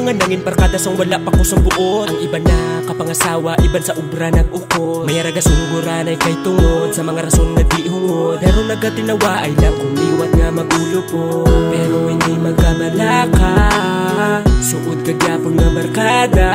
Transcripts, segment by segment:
mga nangin barkada sang wala pa kusang buot. Ang iba na kapangasawa, iban sa ubra nag-ukot. May aragasungguran ay kay tungod sa mga rason nga di hungod. Pero nagatinawa ay lang kumiwat nga magulo po. Pero hindi magkamalaka, suod kagyapon nga barkada.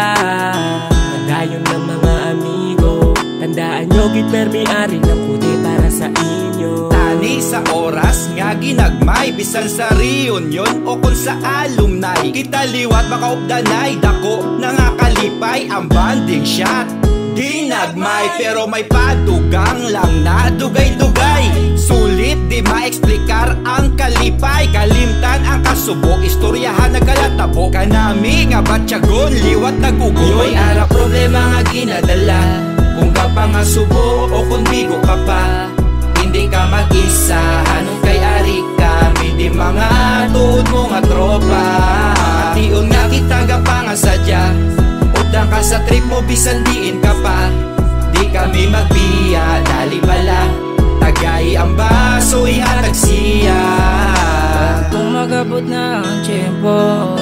Padayon ng mga amigo, tandaan nyo git permi-ari ng puti para sa inyo. Tani sa oras nga ginagmay, bisan sa reunion o kung sa alumni. Kita liwat baka updanay, dako nangakalipay ang banding shot. Ginagmay pero may padugang lang na dugay-dugay. Sulit di maeksplikar ang kalipay. Kalimtan ang kasubo, istoryahan nagalatabo. Kanami nga batyagon, liwat naguguloy. Yoy ara problema nga ginadala, kung ka pa nga subo o kung bigo ka pa. Hindi ka mag-isa, anong kay ari kami di mga tuod mo nga tropa. Tion nga kita ga pa nga sadya, udang ka sa trip mo bisan diin ka pa. Di kami magbiya, dali bala, tagay ang baso ihatag siya. Kung magabot na ang tiyempo,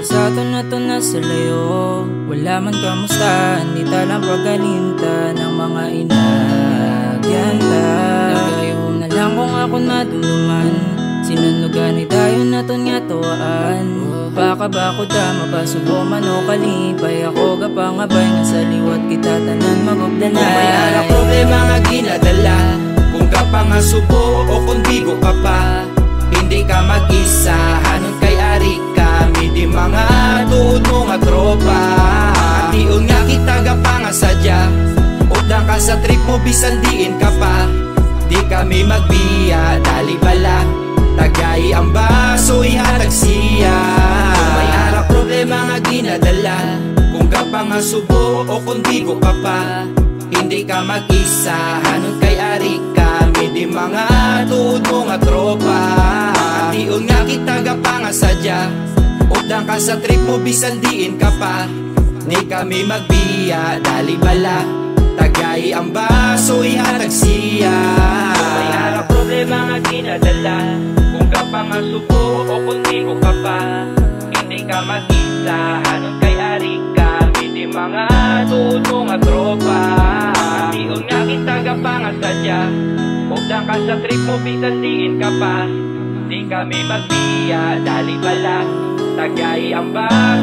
sa ato na to nasa layo. Wala man kamusta, hindi talang pagalinta ng mga inagyanta. Nagayon na lang kung ako naduluman, sinunugan ay dayon na to nga tuwaan. Baka ba ko dama ba subo man o kalipay. Ako gapangabay nga sa liwat kita tanan magugdanay. Kung may ara problema nga ginadala, kung ka pa nga subo o kung bigo ka pa. Hindi ka mag-isa, hanon kay ari kami di mga tuod mo nga tropa. Tion nga kita ga pa nga sadya, udang ka sa trip mo bisan diin ka pa. Di kami magbiya, dali bala, tagay ang baso ihatag siya. Kung may ara problema nga ginadala, kung ka pa nga subo o kung bigo ka pa. Hindi ka mag-isa, hanon kay ari kami di mga tuod mo nga tropa. Tion nga kita ga pa nga sadya, udang ka sa trip mo bisan diin ka pa. Di kami magbiya, dali bala, tagay ang baso ihatag siya. Kung may ara problema nga ginadala, kung ka pa nga subo o kung bigo ka pa. Hindi ka mag-isa, hanon kay ari kami di mga tuod mo nga tropa. Tion nga kita ga pa nga sadya, udang ka sa trip mo bisan diin ka pa. Di kami magbiya, dali bala, tagay ang baso